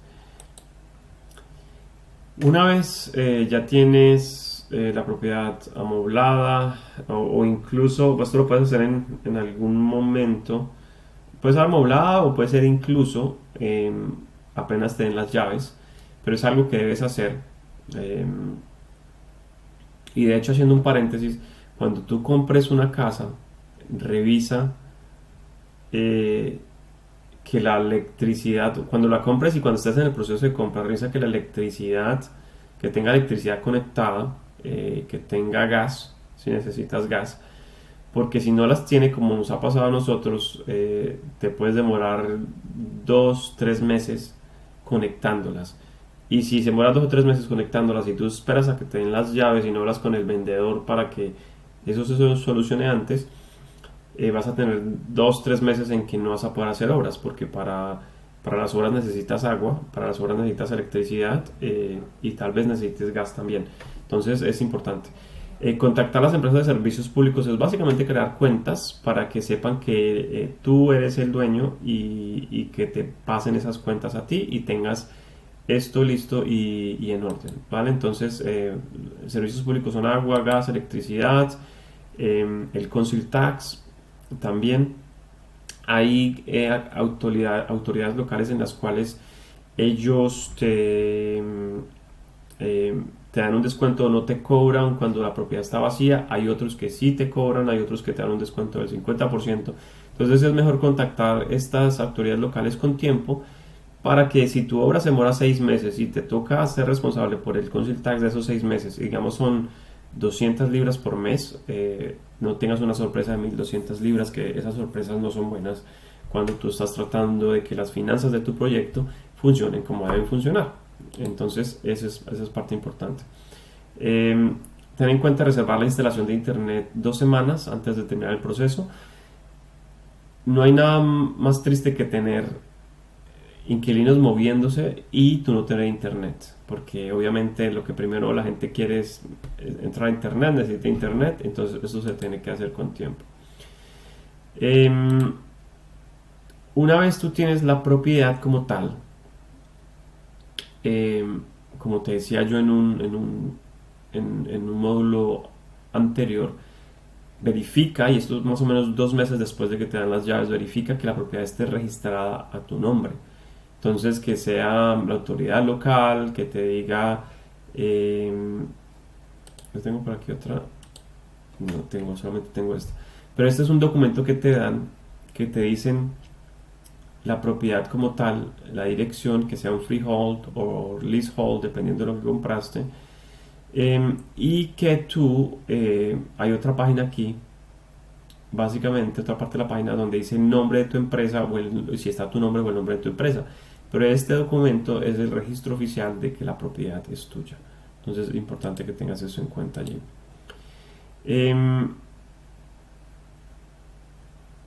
Una vez ya tienes la propiedad amoblada o incluso, esto lo puedes hacer en algún momento, puede ser amoblada o puede ser incluso apenas te den las llaves, pero es algo que debes hacer. eh, y de hecho, haciendo un paréntesis, cuando tú compres una casa, revisa eh, que la electricidad, cuando la compres y cuando estés en el proceso de compra, revisa que la electricidad, que tenga electricidad conectada, que tenga gas, si necesitas gas, porque si no las tiene, como nos ha pasado a nosotros, te puedes demorar 2, 3 meses conectándolas. Y si se demoran 2 o 3 meses conectándolas y tú esperas a que te den las llaves y no hablas con el vendedor para que eso se solucione antes, vas a tener 2, 3 meses en que no vas a poder hacer obras, porque para las obras necesitas agua, para las obras necesitas electricidad, y tal vez necesites gas también. Entonces es importante. Contactar a las empresas de servicios públicos es básicamente crear cuentas para que sepan que tú eres el dueño y que te pasen esas cuentas a ti y tengas esto listo y en orden, ¿vale? Entonces, servicios públicos son agua, gas, electricidad, el council tax también. Hay autoridades locales en las cuales ellos te dan un descuento o no te cobran cuando la propiedad está vacía. Hay otros que sí te cobran, hay otros que te dan un descuento del 50%. Entonces es mejor contactar estas autoridades locales con tiempo para que si tu obra se demora 6 meses y te toca ser responsable por el council tax de esos 6 meses, digamos son 200 libras por mes, no tengas una sorpresa de 1.200 libras, que esas sorpresas no son buenas cuando tú estás tratando de que las finanzas de tu proyecto funcionen como deben funcionar. Entonces, esa es parte importante. Ten en cuenta reservar la instalación de internet 2 semanas antes de terminar el proceso. No hay nada más triste que tener inquilinos moviéndose y tú no tener internet, porque obviamente lo que primero la gente quiere es entrar a internet, necesita internet, entonces eso se tiene que hacer con tiempo. Una vez tú tienes la propiedad como tal, como te decía yo en un módulo anterior, verifica, y esto es más o menos 2 meses después de que te dan las llaves, verifica que la propiedad esté registrada a tu nombre. Entonces, que sea la autoridad local, que te diga, yo tengo por aquí otra, no tengo, solamente tengo esta. Pero este es un documento que te dan, que te dicen la propiedad como tal, la dirección, que sea un freehold o leasehold, dependiendo de lo que compraste. Y que tú, hay otra página aquí, básicamente otra parte de la página donde dice el nombre de tu empresa o si está tu nombre o el nombre de tu empresa. Pero este documento es el registro oficial de que la propiedad es tuya. Entonces es importante que tengas eso en cuenta allí.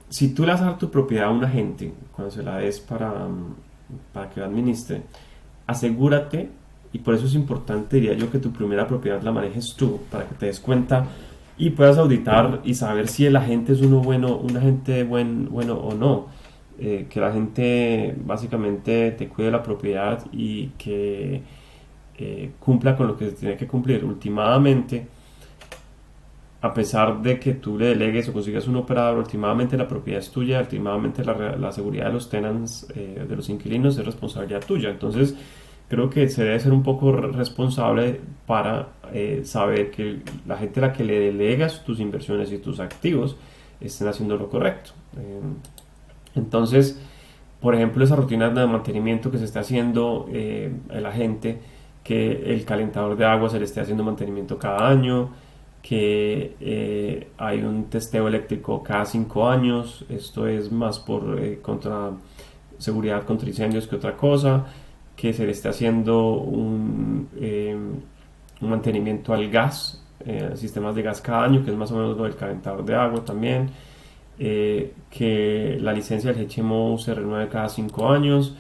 Si tú le vas a dar tu propiedad a un agente, cuando se la des para que la administre, asegúrate, y por eso es importante, diría yo, que tu primera propiedad la manejes tú, para que te des cuenta y puedas auditar y saber si el agente es un agente bueno o no. Que la gente básicamente te cuide la propiedad y que cumpla con lo que se tiene que cumplir. Últimamente, a pesar de que tú le delegues o consigas un operador, últimamente la propiedad es tuya, últimamente la seguridad de los tenants, de los inquilinos, es responsabilidad tuya. Entonces, creo que se debe ser un poco responsable para saber que la gente a la que le delegas tus inversiones y tus activos estén haciendo lo correcto. Entonces, por ejemplo, esa rutina de mantenimiento que se está haciendo la gente, que el calentador de agua se le esté haciendo mantenimiento cada año, que hay un testeo eléctrico cada 5 años, esto es más por contra seguridad contra incendios que otra cosa, que se le esté haciendo un mantenimiento al gas, sistemas de gas cada año, que es más o menos lo del calentador de agua también, que la licencia del HMO se renueve cada 5 años,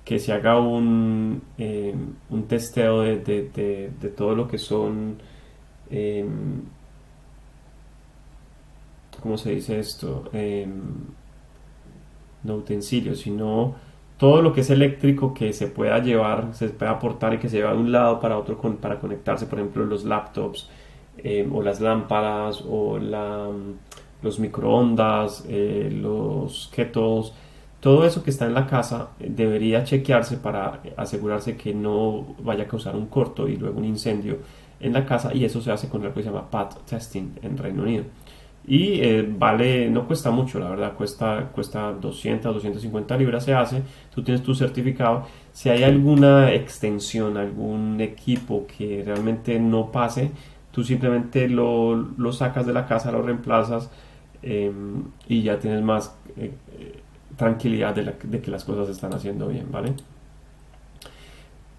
que se haga un testeo de todo lo que son, eh, ¿cómo se dice esto? No utensilios, sino todo lo que es eléctrico que se pueda llevar, se pueda aportar y que se lleva de un lado para otro para conectarse, por ejemplo, los laptops o las lámparas o los microondas, los kettles, todo eso que está en la casa debería chequearse para asegurarse que no vaya a causar un corto y luego un incendio en la casa, y eso se hace con algo que se llama PAT testing en Reino Unido. Y vale, no cuesta mucho, la verdad, cuesta 200, 250 libras se hace, tú tienes tu certificado. Si hay alguna extensión, algún equipo que realmente no pase, tú simplemente lo sacas de la casa, lo reemplazas y ya tienes más tranquilidad de que las cosas se están haciendo bien, ¿vale?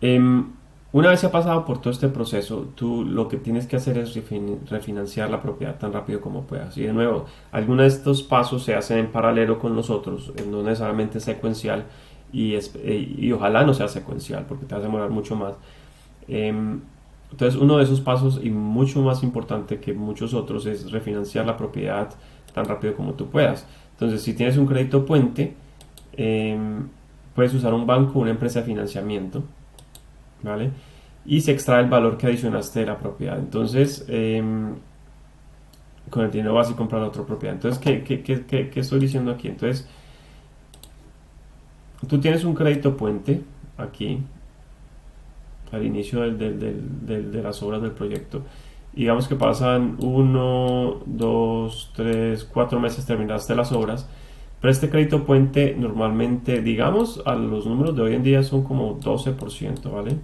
Em, una vez se ha pasado por todo este proceso, tú lo que tienes que hacer es refinanciar la propiedad tan rápido como puedas. Y de nuevo, algunos de estos pasos se hacen en paralelo con los otros, no necesariamente secuencial, y ojalá no sea secuencial porque te vas a demorar mucho más. Entonces, uno de esos pasos, y mucho más importante que muchos otros, es refinanciar la propiedad tan rápido como tú puedas. Entonces, si tienes un crédito puente, puedes usar un banco o una empresa de financiamiento, ¿vale? Y se extrae el valor que adicionaste de la propiedad. Entonces, con el dinero vas y comprar otra propiedad. Entonces, ¿qué estoy diciendo aquí? Entonces, tú tienes un crédito puente aquí, al inicio de las obras del proyecto. Digamos que pasan 1, 2, 3, 4 meses, terminaste las obras. Pero este crédito puente normalmente, digamos, a los números de hoy en día son como 12%, ¿vale?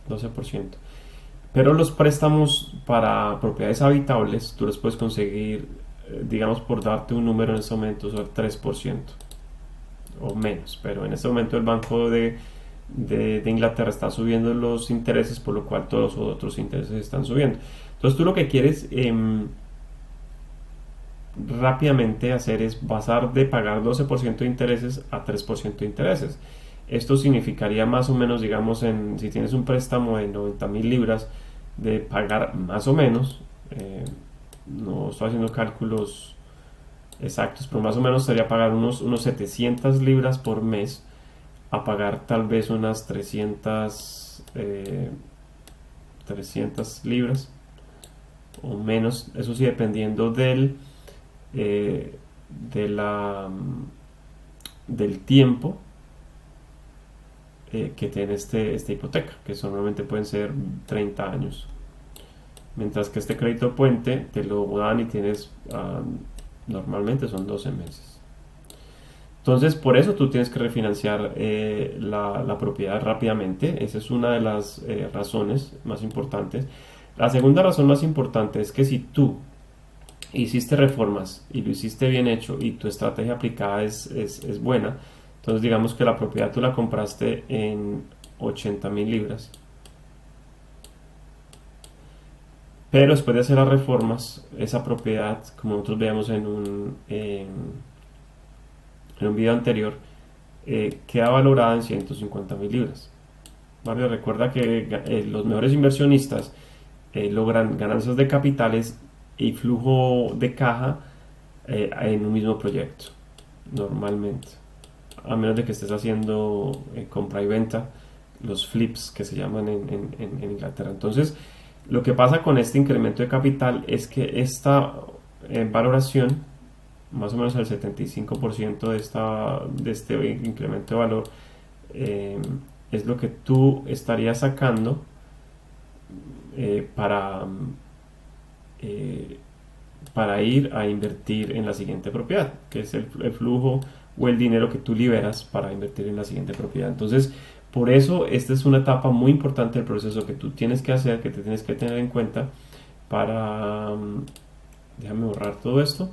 12%. Pero los préstamos para propiedades habitables, tú los puedes conseguir, digamos, por darte un número en este momento, sobre 3% o menos. Pero en este momento el Banco de Inglaterra está subiendo los intereses, por lo cual todos los otros intereses están subiendo. Entonces tú lo que quieres rápidamente hacer es pasar de pagar 12% de intereses a 3% de intereses. Esto significaría más o menos, digamos, si tienes un préstamo de 90.000 libras, de pagar más o menos, no estoy haciendo cálculos exactos, pero más o menos sería pagar unos 700 libras por mes a pagar tal vez unas 300 libras o menos, eso sí, dependiendo eh, de del tiempo que tiene esta hipoteca, que normalmente pueden ser 30 años. Mientras que este crédito puente te lo dan y tienes, normalmente son 12 meses. Entonces, por eso tú tienes que refinanciar la propiedad rápidamente. Esa es una de las razones más importantes. La segunda razón más importante es que si tú hiciste reformas y lo hiciste bien hecho y tu estrategia aplicada es buena, entonces digamos que la propiedad tú la compraste en 80.000 libras, pero después de hacer las reformas, esa propiedad, como nosotros veamos en un video anterior, queda valorada en 150.000 libras. ¿Vale? Recuerda que los mejores inversionistas logran ganancias de capitales y flujo de caja en un mismo proyecto, normalmente. A menos de que estés haciendo compra y venta, los flips que se llaman en Inglaterra. Entonces, lo que pasa con este incremento de capital es que esta valoración, más o menos el 75% de este incremento de valor, eh, es lo que tú estarías sacando para, eh, para ir a invertir en la siguiente propiedad, que es el flujo o el dinero que tú liberas para invertir en la siguiente propiedad. Entonces, por eso esta es una etapa muy importante del proceso que tú tienes que hacer, que te tienes que tener en cuenta para, déjame borrar todo esto,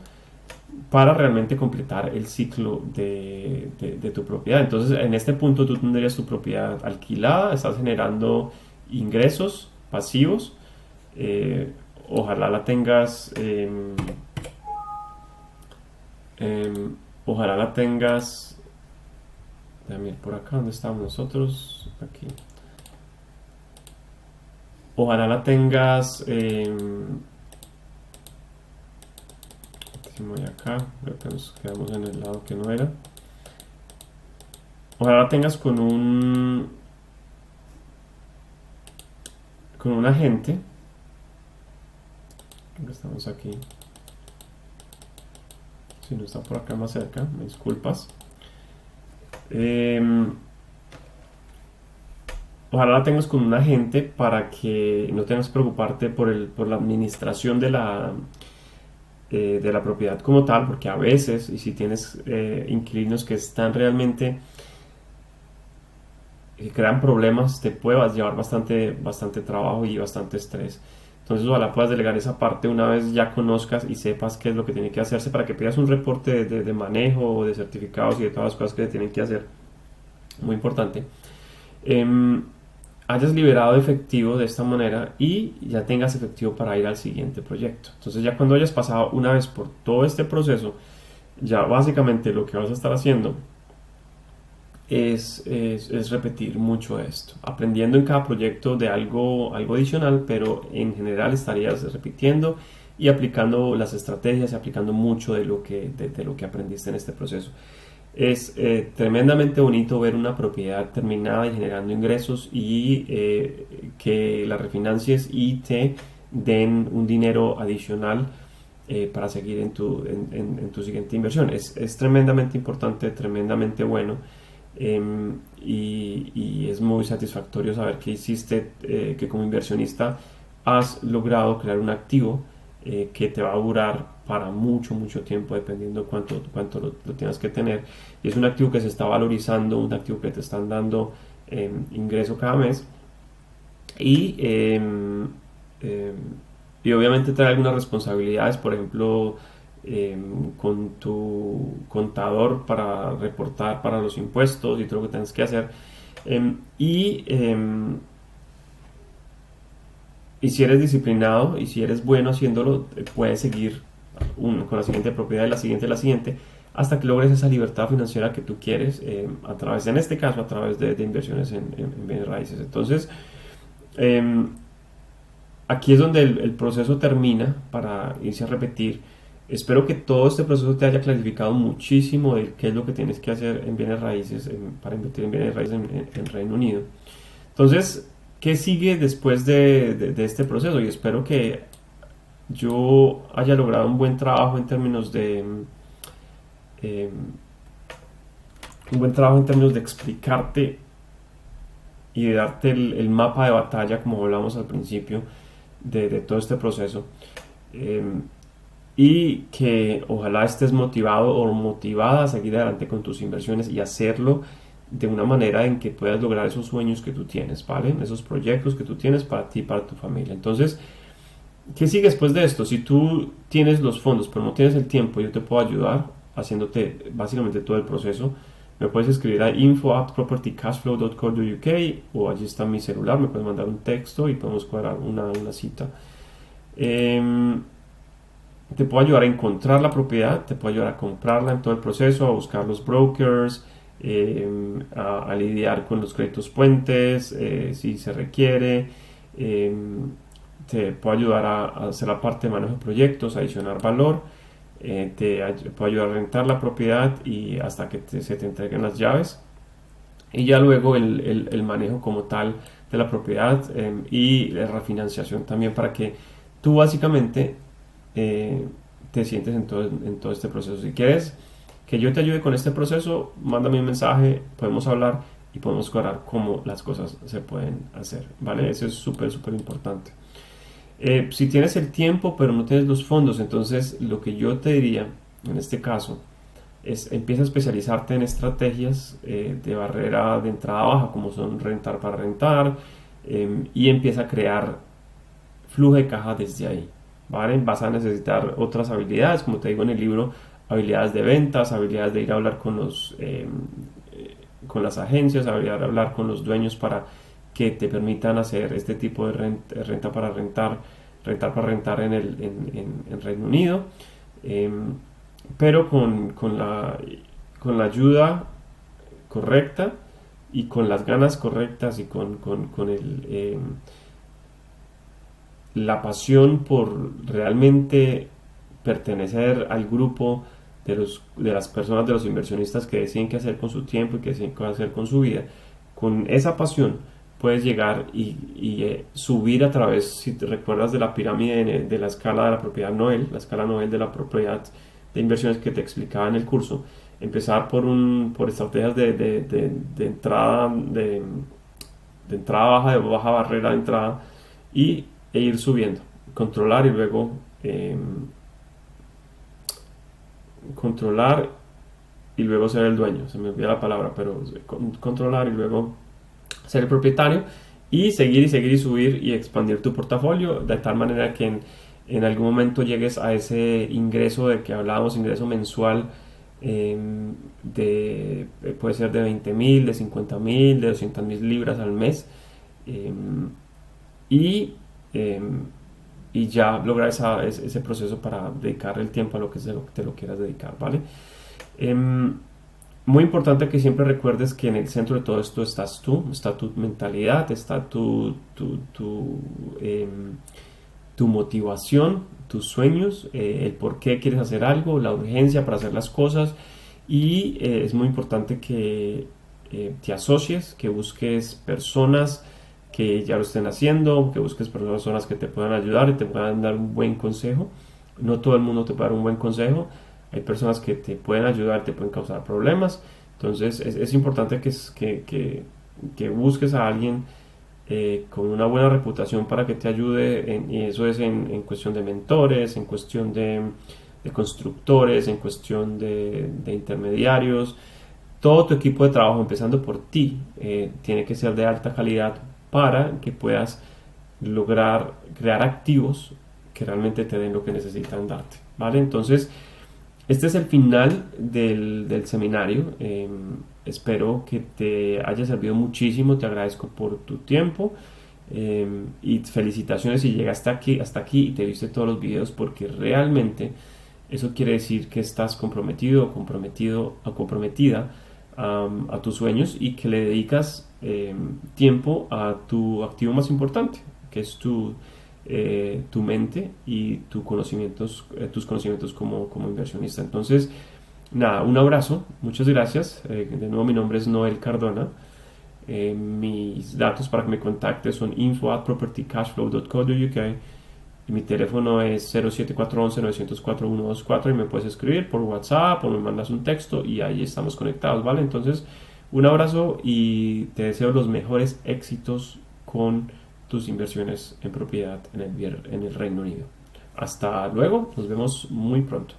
para realmente completar el ciclo de tu propiedad. Entonces, en este punto tú tendrías tu propiedad alquilada, estás generando ingresos pasivos, eh, ojalá la tengas, ojalá la tengas, déjame ir por acá, ¿dónde estamos nosotros? Aquí. Ojalá la tengas, si me voy acá, creo que nos quedamos en el lado que no era. Ojalá la tengas con un agente. Creo que estamos aquí. Si no está por acá más cerca, me disculpas. Ojalá la tengas con un agente para que no tengas que preocuparte por la administración de la propiedad como tal, porque a veces, y si tienes inquilinos que están realmente, que crean problemas, te puedes llevar bastante trabajo y bastante estrés. Entonces ojalá puedas delegar esa parte una vez ya conozcas y sepas qué es lo que tiene que hacerse para que pidas un reporte de manejo, de certificados y de todas las cosas que se tienen que hacer. Muy importante. Em, Hayas liberado efectivo de esta manera y ya tengas efectivo para ir al siguiente proyecto. Entonces ya cuando hayas pasado una vez por todo este proceso, ya básicamente lo que vas a estar haciendo es repetir mucho esto, aprendiendo en cada proyecto de algo adicional, pero en general estarías repitiendo y aplicando las estrategias y aplicando mucho de lo que aprendiste en este proceso. Es tremendamente bonito ver una propiedad terminada y generando ingresos y que la refinancies y te den un dinero adicional para seguir en tu siguiente inversión. Es tremendamente importante, tremendamente bueno. Y es muy satisfactorio saber que hiciste, que como inversionista has logrado crear un activo que te va a durar para mucho tiempo, dependiendo cuánto lo tengas que tener. Y es un activo que se está valorizando, un activo que te están dando ingreso cada mes. Y, y obviamente trae algunas responsabilidades, por ejemplo, con tu contador para reportar para los impuestos y todo lo que tienes que hacer. Y si eres disciplinado y si eres bueno haciéndolo, puedes seguir con la siguiente propiedad y la siguiente, hasta que logres esa libertad financiera que tú quieres, a través, en este caso, a través de inversiones en bienes raíces. Entonces, eh, aquí es donde el proceso termina para irse a repetir. Espero que todo este proceso te haya clarificado muchísimo de qué es lo que tienes que hacer en bienes raíces, para invertir en bienes raíces en Reino Unido. Entonces, ¿qué sigue después de este proceso? Y espero que yo haya logrado un buen trabajo en términos eh, un buen trabajo en términos de explicarte y de darte el mapa de batalla, como hablamos al principio, de todo este proceso. Eh, y que ojalá estés motivado o motivada a seguir adelante con tus inversiones y hacerlo de una manera en que puedas lograr esos sueños que tú tienes, ¿vale? Esos proyectos que tú tienes para ti y para tu familia. Entonces, ¿qué sigue después de esto? Si tú tienes los fondos pero no tienes el tiempo, yo te puedo ayudar haciéndote básicamente todo el proceso. Me puedes escribir a info@propertycashflow.co.uk o allí está mi celular, me puedes mandar un texto y podemos cuadrar una cita. Te puedo ayudar a encontrar la propiedad, te puedo ayudar a comprarla en todo el proceso, a buscar los brokers, a lidiar con los créditos puentes, si se requiere. eh, Te puedo ayudar a hacer la parte de manejo de proyectos, a adicionar valor. Puedo ayudar a rentar la propiedad y hasta que se te entreguen las llaves. Y ya luego el manejo como tal de la propiedad, y la refinanciación también para que tú básicamente te sientes en todo este proceso. Si quieres que yo te ayude con este proceso, mándame un mensaje, podemos hablar y podemos cuadrar cómo las cosas se pueden hacer, ¿vale? Eso es súper, súper importante. Si tienes el tiempo pero no tienes los fondos, entonces lo que yo te diría en este caso es empieza a especializarte en estrategias de barrera de entrada baja, como son rentar para rentar, y empieza a crear flujo de caja desde ahí, ¿vale? Vas a necesitar otras habilidades, como te digo en el libro, habilidades de ventas, habilidades de ir a hablar con las agencias, habilidades de hablar con los dueños para que te permitan hacer este tipo de renta para rentar, rentar para rentar en Reino Unido. Eh, pero con la ayuda correcta y con las ganas correctas y con la pasión por realmente pertenecer al grupo de las personas, de los inversionistas que deciden qué hacer con su tiempo y qué deciden qué hacer con su vida. Con esa pasión puedes llegar y subir a través, si te recuerdas de la pirámide de la escala de la propiedad Noel, la escala Noel de la propiedad de inversiones que te explicaba en el curso, empezar por estrategias de entrada, de entrada baja, de baja barrera de entrada e ir subiendo, controlar y luego controlar y luego ser el dueño, se me olvida la palabra, pero controlar y luego ser el propietario y seguir y subir y expandir tu portafolio de tal manera que en algún momento llegues a ese ingreso de que hablábamos, ingreso mensual puede ser de 20.000, de 50.000, de 200.000 libras al mes eh, y, eh, y ya lograr ese proceso para dedicar el tiempo a lo que te lo quieras dedicar, ¿vale? Muy importante que siempre recuerdes que en el centro de todo esto estás tú, está tu mentalidad, está tu motivación, tus sueños, el por qué quieres hacer algo, la urgencia para hacer las cosas y es muy importante que te asocies, que busques personas que ya lo estén haciendo, que busques personas que te puedan ayudar y te puedan dar un buen consejo. No todo el mundo te puede dar un buen consejo, hay personas que te pueden ayudar, te pueden causar problemas, entonces es importante que busques a alguien con una buena reputación para que te ayude, y eso es en cuestión de mentores, en cuestión de constructores, en cuestión de intermediarios. Todo tu equipo de trabajo, empezando por ti, tiene que ser de alta calidad para que puedas lograr crear activos que realmente te den lo que necesitan darte, ¿vale? Entonces, este es el final del seminario. Espero que te haya servido muchísimo. Te agradezco por tu tiempo. Y felicitaciones si llegaste hasta aquí y te viste todos los videos porque realmente eso quiere decir que estás comprometido o comprometido o comprometida a tus sueños y que le dedicas tiempo a tu activo más importante, que es tu mente y tus conocimientos como inversionista. Entonces, nada, un abrazo, muchas gracias. De nuevo, mi nombre es Noel Cardona. Mis datos para que me contactes son info@propertycashflow.co.uk y mi teléfono es 07411-904-124 y me puedes escribir por WhatsApp o me mandas un texto y ahí estamos conectados, ¿vale? Entonces, un abrazo y te deseo los mejores éxitos con tus inversiones en propiedad en el Reino Unido. Hasta luego, nos vemos muy pronto.